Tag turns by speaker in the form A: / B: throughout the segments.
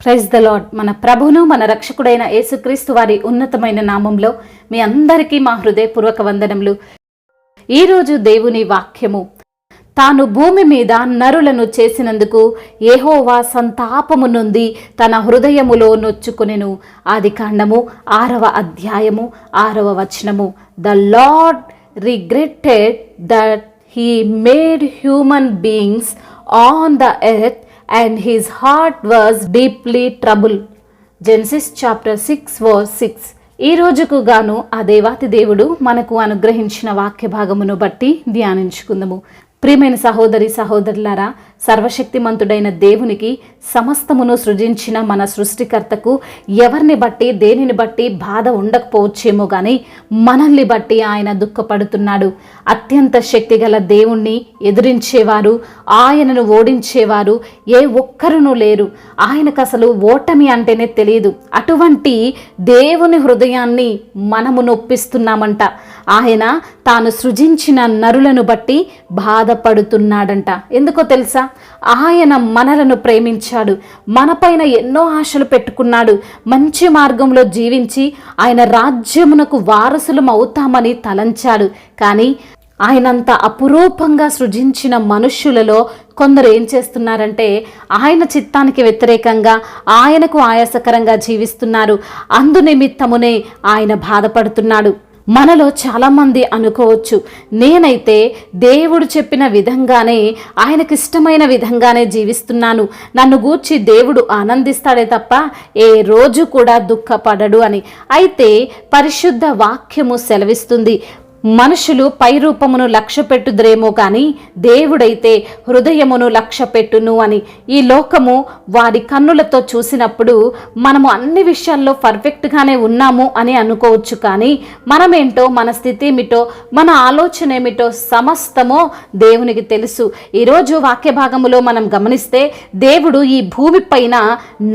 A: Praise the lord. మన ప్రభువును మన రక్షకుడైన యేసుక్రీస్తు వారి ఉన్నతమైన నామంలో మీ అందరికీ మా హృదయపూర్వక వందనములు. ఈరోజు దేవుని వాక్యము, తాను భూమి మీద నరులను చేసినందుకు యెహోవా సంతాపము నొంది తన హృదయములో నొచ్చుకొనెను. ఆదికాండము 6వ అధ్యాయము 6వ వచనము. The lord regretted that he made human beings on the earth and his heart was deeply troubled. Genesis chapter 6 verse 6. ఈ రోజుకు గాను ఆ దేవాతి దేవుడు మనకు అనుగ్రహించిన వాక్య భాగమును బట్టి ధ్యానించుకుందాము. ప్రియమైన సహోదరి సహోదరులారా, సర్వశక్తిమంతుడైన దేవునికి, సమస్తమును సృజించిన మన సృష్టికర్తకు ఎవరిని బట్టి దేనిని బట్టి బాధ ఉండకపోవచ్చేమో కానీ మనల్ని బట్టి ఆయన దుఃఖపడుతున్నాడు. అత్యంత శక్తిగల దేవుణ్ణి ఎదిరించేవారు, ఆయనను ఓడించేవారు ఏ ఒక్కరునూ లేరు. ఆయనకు అసలు ఓటమి అంటేనే తెలియదు. అటువంటి దేవుని హృదయాన్ని మనము నొప్పిస్తున్నామంట. ఆయన తాను సృజించిన నరులను బట్టి బాధపడుతున్నాడంట. ఎందుకో తెలుసా? ఆయన మనలను ప్రేమించాడు, మనపైన ఎన్నో ఆశలు పెట్టుకున్నాడు. మంచి మార్గంలో జీవించి ఆయన రాజ్యమునకు వారసులం అవుతామని తలంచాడు. కానీ ఆయనంత అపురూపంగా సృజించిన మనుష్యులలో కొందరు ఏం చేస్తున్నారంటే ఆయన చిత్తానికి వ్యతిరేకంగా, ఆయనకు ఆయాసకరంగా జీవిస్తున్నారు. అందునిమిత్తమునే ఆయన బాధపడుతున్నాడు. మనలో చాలామంది అనుకోవచ్చు, నేనైతే దేవుడు చెప్పిన విధంగానే, ఆయనకిష్టమైన విధంగానే జీవిస్తున్నాను, నన్ను గూర్చి దేవుడు ఆనందిస్తాడే తప్ప ఏ రోజు కూడా దుఃఖపడడు అని. అయితే పరిశుద్ధ వాక్యము సెలవిస్తుంది, మనుషులు పై రూపమును లక్ష్య పెట్టుదురేమో కానీ దేవుడైతే హృదయమును లక్ష్య పెట్టును అని. ఈ లోకము వారి కన్నులతో చూసినప్పుడు మనము అన్ని విషయాల్లో పర్ఫెక్ట్గానే ఉన్నాము అని అనుకోవచ్చు. కానీ మనమేంటో, మన స్థితి ఏమిటో, మన ఆలోచన ఏమిటో సమస్తమో దేవునికి తెలుసు. ఈరోజు వాక్య భాగములో మనం గమనిస్తే దేవుడు ఈ భూమి పైన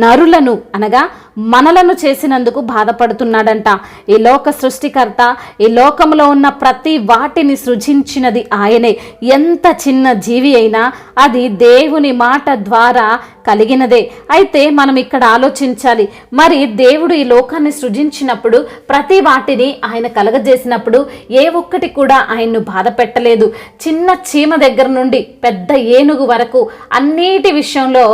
A: నరులను అనగా మనలను చేసినందుకు బాధపడుతున్నాడంట. ఈ లోక సృష్టికర్త, ఈ లోకంలో ఉన్న ప్రతి వాటిని సృజించినది ఆయనే. ఎంత చిన్న జీవి అయినా అది దేవుని మాట ద్వారా కలిగినదే. అయితే మనం ఇక్కడ ఆలోచించాలి, మరి దేవుడు ఈ లోకాన్ని సృజించినప్పుడు, ప్రతి వాటిని ఆయన కలగజేసినప్పుడు ఏ ఒక్కటి కూడా ఆయన్ను బాధ పెట్టలేదు. చిన్న చీమ దగ్గర నుండి పెద్ద ఏనుగు వరకు అన్నిటి విషయంలో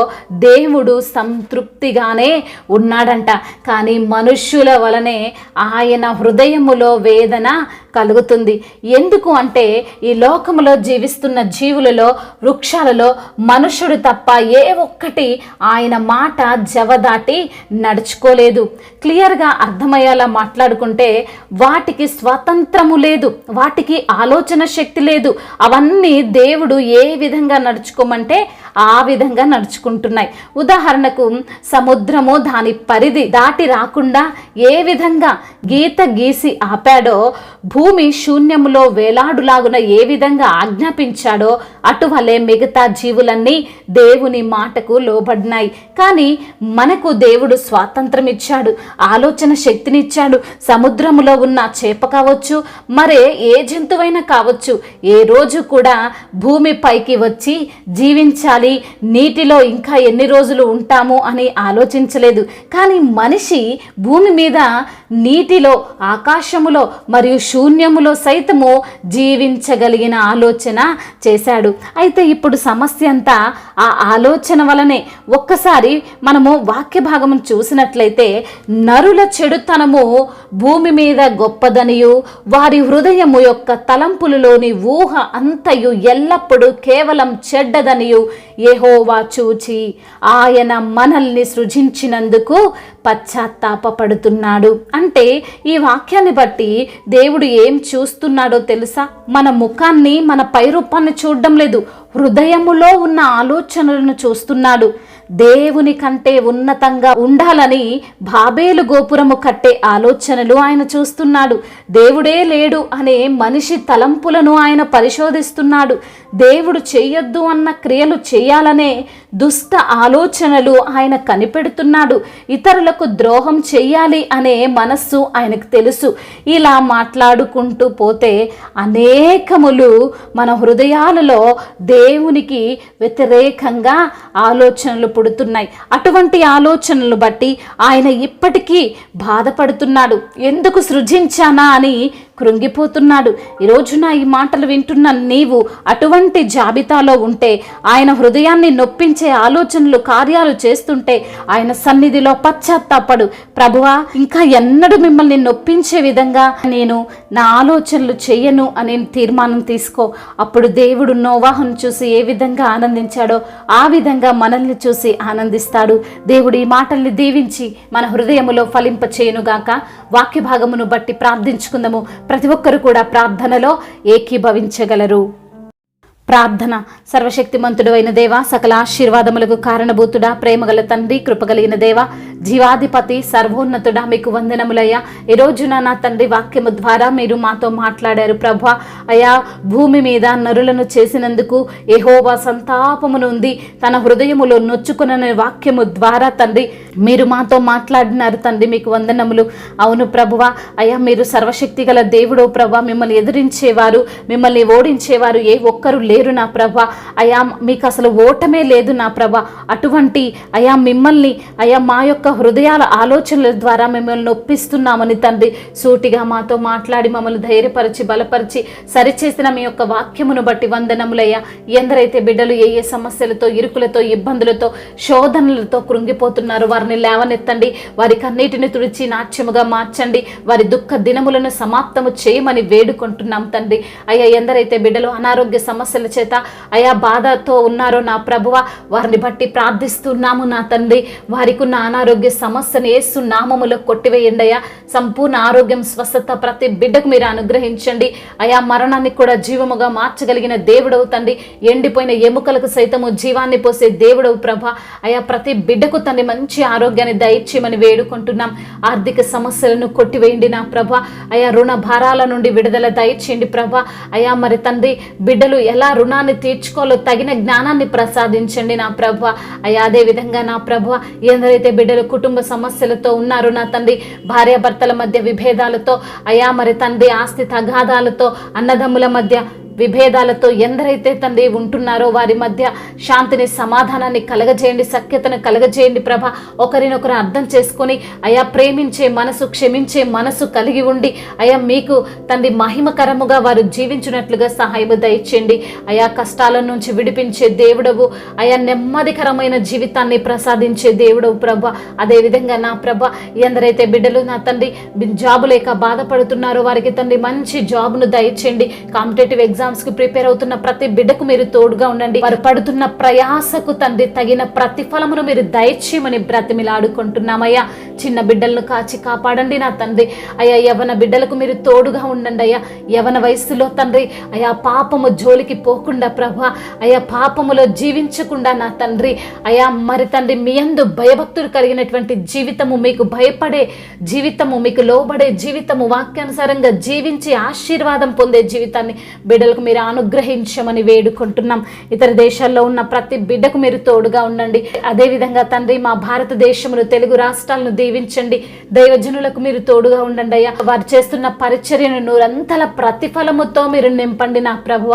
A: దేవుడు సంతృప్తిగానే ఉన్నాడంట. కానీ మనుష్యుల వలనే ఆయన హృదయములో వేదన కలుగుతుంది. ఎందుకు అంటే ఈ లోకములో జీవిస్తున్న జీవులలో, వృక్షాలలో మనుషుడు తప్ప ఏ ఒక్కటి ఆయన మాట జవదాటి నడుచుకోలేదు. క్లియర్గా అర్థమయ్యేలా మాట్లాడుకుంటే, వాటికి స్వాతంత్రము లేదు, వాటికి ఆలోచన శక్తి లేదు. అవన్నీ దేవుడు ఏ విధంగా నడుచుకోమంటే ఆ విధంగా నడుచుకుంటున్నాయి. ఉదాహరణకు సముద్రము దాని పరిధి దాటి రాకుండా ఏ విధంగా గీత గీసి ఆపాడో, భూమి శూన్యములో వేలాడులాగున ఏ విధంగా ఆజ్ఞాపించాడో అటువలే మిగతా జీవులన్నీ దేవుని మాటకు లోబడినాయి. కానీ మనకు దేవుడు స్వాతంత్రం ఇచ్చాడు, ఆలోచన శక్తినిచ్చాడు. సముద్రములో ఉన్న చేప కావచ్చు, మరే ఏ జంతువైనా కావచ్చు, ఏ రోజు కూడా భూమి పైకి వచ్చి జీవించాలి, నీటిలో ఇంకా ఎన్ని రోజులు ఉంటాము అని ఆలోచించలేదు. కానీ మనిషి భూమి మీద, నీటిలో, ఆకాశములో మరియు శూన్యములో సైతము జీవించగలిగిన ఆలోచన చేశాడు. అయితే ఇప్పుడు సమస్య అంతా ఆ ఆలోచన వలనే. ఒక్కసారి మనము వాక్య భాగమును చూసినట్లయితే, నరుల చెడుతనము భూమి మీద గొప్పదనియు, వారి హృదయము యొక్క తలంపులలోని ఊహ అంతయు ఎల్లప్పుడూ కేవలం చెడ్డదనియు యెహోవా చూచి ఆయన మనల్ని సృజించినందుకు పశ్చాత్తాపపడుతున్నాడు. అంటే ఈ వాక్యాన్ని బట్టి దేవుడు ఏం చూస్తున్నాడో తెలుసా? మన ముఖాన్ని, మన పై రూపాన్ని చూడడం లేదు, హృదయములో ఉన్న ఆలోచనలను చూస్తున్నాడు. దేవుని కంటే ఉన్నతంగా ఉండాలని బాబేలు గోపురము కట్టే ఆలోచనలు ఆయన చూస్తున్నాడు. దేవుడే లేడు అనే మనిషి తలంపులను ఆయన పరిశోధిస్తున్నాడు. దేవుడు చేయొద్దు అన్న క్రియలు చేయాలనే దుష్ట ఆలోచనలు ఆయన కనిపెడుతున్నాడు. ఇతరులకు ద్రోహం చెయ్యాలి అనే మనస్సు ఆయనకు తెలుసు. ఇలా మాట్లాడుకుంటూ పోతే అనేకములు మన హృదయాలలో దేవునికి వ్యతిరేకంగా ఆలోచనలు పుడుతున్నాయి. అటువంటి ఆలోచనలు బట్టి ఆయన ఇప్పటికీ బాధపడుతున్నాడు. ఎందుకు సృజించానా అని కృంగిపోతున్నాడు. ఈరోజున ఈ మాటలు వింటున్న నీవు అటువంటి జాబితాలో ఉంటే, ఆయన హృదయాన్ని నొప్పించే ఆలోచనలు కార్యాలు చేస్తుంటే ఆయన సన్నిధిలో పశ్చాత్తాపడు. ప్రభువా, ఇంకా ఎన్నడూ మిమ్మల్ని నొప్పించే విధంగా నేను నా ఆలోచనలు చెయ్యను అని తీర్మానం తీసుకో. అప్పుడు దేవుడు నోవాహును చూసి ఏ విధంగా ఆనందించాడో ఆ విధంగా మనల్ని చూసి ఆనందిస్తాడు. దేవుడు ఈ మాటల్ని దీవించి మన హృదయములో ఫలింప చేయునుగాక. వాక్య భాగమును బట్టి ప్రార్థించుకుందాము. ప్రతి ఒక్కరు కూడా ప్రార్థనలో ఏకీభవించగలరు. ప్రార్థన. సర్వశక్తిమంతుడు అయిన దేవ, సకల ఆశీర్వాదములకు కారణభూతుడా, ప్రేమగల తండ్రి, కృపగలిగిన దేవ, జీవాధిపతి, సర్వోన్నతుడా, మీకు వందనములయ్యా. ఈ రోజున నా తండ్రి వాక్యము ద్వారా మీరు మాతో మాట్లాడారు ప్రభువా. అయా, భూమి మీద నరులను చేసినందుకు యెహోవా సంతాపమును ఉంది, తన హృదయములో నొచ్చుకున్న వాక్యము ద్వారా తండ్రి మీరు మాతో మాట్లాడినారు తండ్రి, మీకు వందనములు. అవును ప్రభువా, అయ్యా మీరు సర్వశక్తి గల దేవుడో ప్రభా, మిమ్మల్ని ఎదిరించేవారు, మిమ్మల్ని ఓడించేవారు ఏ ఒక్కరు లేరు నా ప్రభా. అయా మీకు అసలు ఓటమే లేదు నా ప్రభా. అటువంటి అయా మిమ్మల్ని అయా మా యొక్క హృదయాల ఆలోచనల ద్వారా మిమ్మల్ని నొప్పిస్తున్నామని తండ్రి సూటిగా మాతో మాట్లాడి మమ్మల్ని ధైర్యపరిచి బలపరిచి సరిచేసిన మీ యొక్క వాక్యమును బట్టి వందనములయ్యా. ఎందరైతే బిడ్డలు ఏ ఏ సమస్యలతో, ఇరుకులతో, ఇబ్బందులతో, శోధనలతో కృంగిపోతున్నారు వారిని లేవనెత్తండి. వారి కన్నీటిని తుడిచి నాట్యముగా మార్చండి. వారి దుఃఖ దినములను సమాప్తము చేయమని వేడుకుంటున్నాం తండ్రి. అయ్యా, ఎందరైతే బిడ్డలు అనారోగ్య సమస్యల చేత అయా బాధతో ఉన్నారో నా ప్రభువ, వారిని బట్టి ప్రార్థిస్తున్నాము నా తండ్రి. వారికి ఉన్న అనారోగ్య సమస్యను యేసు నామములో కొట్టివేయండి అయ్యా. సంపూర్ణ ఆరోగ్యం, స్వస్థత ప్రతి బిడ్డకు మీరు అనుగ్రహించండి అయా. మరణాన్ని కూడా జీవముగా మార్చగలిగిన దేవుడవు తండ్రి. ఎండిపోయిన ఎముకలకు సైతము జీవాన్ని పోసే దేవుడవు ప్రభ. అయా, ప్రతి బిడ్డకు తండ్రి మంచి ఆరోగ్యాన్ని దయచేయమని వేడుకుంటున్నాం. ఆర్థిక సమస్యలను కొట్టివేయండి నా ప్రభ. అయా, రుణ భారాల నుండి విడుదల దయచేయండి ప్రభ. అయా, మరి తండ్రి బిడ్డలు ఎలా రుణాన్ని తీర్చుకోవాలో తగిన జ్ఞానాన్ని ప్రసాదించండి నా ప్రభ. అయా, అదే విధంగా నా ప్రభ, ఎందరైతే బిడ్డలు కుటుంబ సమస్యలతో ఉన్నారో నా తండ్రి, భార్యాభర్తల మధ్య విభేదాలతో అయా, మరి తండ్రి ఆస్తి తగాదాలతో, అన్నదమ్ముల మధ్య విభేదాలతో ఎందరైతే తండ్రి ఉంటున్నారో వారి మధ్య శాంతిని, సమాధానాన్ని కలగజేయండి, సఖ్యతను కలగజేయండి ప్రభ. ఒకరినొకరు అర్థం చేసుకొని అయా ప్రేమించే మనసు, క్షమించే మనసు కలిగి ఉండి అయా మీకు తండ్రి మహిమకరముగా వారు జీవించినట్లుగా సహాయము దయచేయండి అయా. కష్టాల నుంచి విడిపించే దేవుడవు అయా, నెమ్మదికరమైన జీవితాన్ని ప్రసాదించే దేవుడవు ప్రభ. అదేవిధంగా నా ప్రభ, ఎందరైతే బిడ్డలు నా తండ్రి జాబు లేక బాధపడుతున్నారో వారికి తండ్రి మంచి జాబ్ను దయచేయండి. కాంపిటేటివ్ ఎగ్జామ్స్ కి ప్రిపేర్ అవుతున్న ప్రతి బిడ్డకు మీరు తోడుగా ఉండండి. వారు పడుతున్న ప్రయాసకు తండ్రి తగిన ప్రతిఫలమును మీరు దయచేయమని బ్రతిమిలాడుకుంటున్నామయ్యా. చిన్న బిడ్డలను కాచి కాపాడండి నా తండ్రి. అయ్యా, యవన బిడ్డలకు మీరు తోడుగా ఉండండి అయ్యా. యవన వయస్సులో తండ్రి అయా పాపము జోలికి పోకుండా ప్రభ, అయా పాపములో జీవించకుండా నా తండ్రి అయా, మరి తండ్రి మీ యందు భయభక్తులు కలిగినటువంటి జీవితము, మీకు భయపడే జీవితము, మీకు లోబడే జీవితము, వాక్యానుసారంగా జీవించి ఆశీర్వాదం పొందే జీవితాన్ని బిడ్డలకు మీరు అనుగ్రహించమని వేడుకుంటున్నాం. ఇతర దేశాల్లో ఉన్న ప్రతి బిడ్డకు మీరు తోడుగా ఉండండి. అదేవిధంగా తండ్రి మా భారతదేశమును, తెలుగు రాష్ట్రాలను దీవించండి. దైవజనులకు మీరు తోడుగా ఉండండి అయ్యా. వారు చేస్తున్న పరిచర్యను నూరంతల ప్రతిఫలముతో మీరు నింపండి నా ప్రభువ.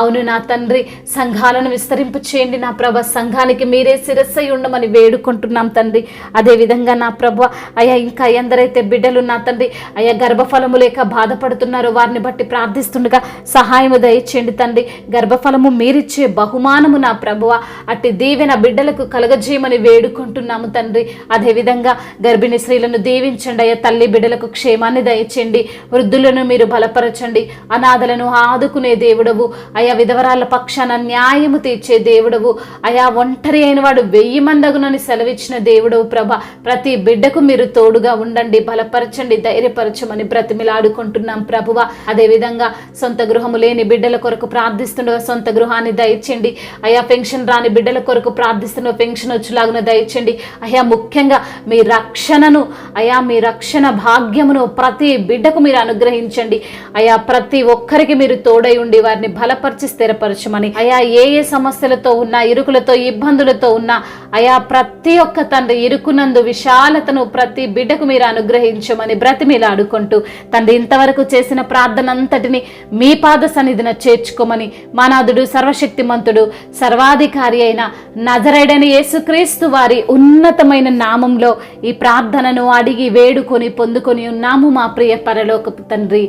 A: అవును నా తండ్రి, సంఘాలను విస్తరింపు చేయండి నా ప్రభ. సంఘానికి మీరే శిరస్సై ఉండమని వేడుకుంటున్నాం తండ్రి. అదేవిధంగా నా ప్రభువ అయ్యా, ఇంకా ఎందరైతే బిడ్డలు నా తండ్రి అయ్యా గర్భఫలము లేక బాధపడుతున్నారో వారిని బట్టి ప్రార్థిస్తుండగా సహాయము దయచేయండి తండ్రి. గర్భఫలము మీరిచ్చే బహుమానము నా ప్రభువ, అట్టి దీవెన బిడ్డలకు కలగజేయమని వేడుకుంటున్నాము తండ్రి. అదేవిధంగా గర్భిణీ స్త్రీలను దీవించండి అయ్యా. తల్లి బిడ్డలకు క్షేమాన్ని దయచేయండి. వృద్ధులను మీరు బలపరచండి. అనాథలను ఆదుకునే దేవుడవు అయా. విధవరాల పక్షాన న్యాయము తీర్చే దేవుడవు అయా. ఒంటరి అయిన వాడు 1000 మందగునని సెలవిచ్చిన దేవుడవు ప్రభ. ప్రతి బిడ్డకు మీరు తోడుగా ఉండండి, బలపరచండి, ధైర్యపరచమని బ్రతిమిలాడుకుంటున్నాం ప్రభువ. అదేవిధంగా సొంత గృహము లేని బిడ్డల కొరకు ప్రార్థిస్తుండగా సొంత గృహాన్ని దయచేయండి అయా. పెన్షన్ రాని బిడ్డల కొరకు ప్రార్థిస్తుండగా పెన్షన్ వచ్చేలాగా దయచేయండి అయా. ముఖ్యంగా మీ రక్షణను అయా, మీ రక్షణ భాగ్యమును ప్రతి బిడ్డకు మీరు అనుగ్రహించండి అయా. ప్రతి ఒక్కరికి మీరు తోడై ఉండి వారిని బలపరిచి స్థిరపరచమని అయా. ఏ సమస్యలతో ఉన్నా, ఇరుకులతో, ఇబ్బందులతో ఉన్నా అయా, ప్రతి ఒక్క తండ్రి ఇరుకునందు విశాలతను ప్రతి బిడ్డకు మీరు అనుగ్రహించమని బ్రతిమిలాడుకుంటూ తండ్రి ఇంతవరకు చేసిన ప్రార్థన అంతటిని మీ పాద సన్నిధిన చేర్చుకోమని మానాథుడు, సర్వశక్తిమంతుడు, సర్వాధికారి అయిన నజరేయుడైన యేసుక్రీస్తు వారి ఉన్నతమైన నామంలో ఈ ప్రార్థనను అడిగి వేడుకొని పొందుకొని ఉన్నాము మా ప్రియ పరలోకపు తండ్రి.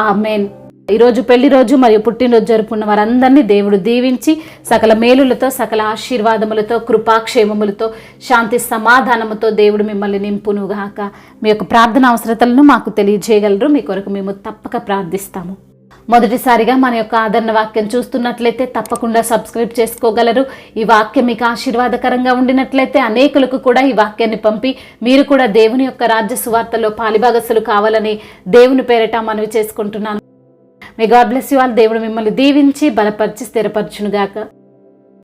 A: ఆమేన్. ఈరోజు పెళ్లి రోజు మరియు పుట్టినరోజు జరుపుకున్న వారందరినీ దేవుడు దీవించి సకల మేలులతో, సకల ఆశీర్వాదములతో, కృపాక్షేమములతో, శాంతి సమాధానముతో దేవుడు మిమ్మల్ని నింపునుగాక. మీ యొక్క ప్రార్థన అవసరతలను మాకు తెలియజేయగలరు. మీ కొరకు మేము తప్పక ప్రార్థిస్తాము. మొదటిసారిగా మన యొక్క ఆదరణ వాక్యం చూస్తున్నట్లయితే తప్పకుండా సబ్స్క్రైబ్ చేసుకోగలరు. ఈ వాక్యం మీకు ఆశీర్వాదకరంగా ఉండినట్లయితే అనేకులకు కూడా ఈ వాక్యాన్ని పంపి మీరు కూడా దేవుని యొక్క రాజ్య సువార్తలో పాలిభాగస్సులు కావాలని దేవుని పేరిట మనవి చేసుకుంటున్నాను. May God bless you all. దేవుడు మిమ్మల్ని దీవించి బలపరిచి స్థిరపరచునుగాక.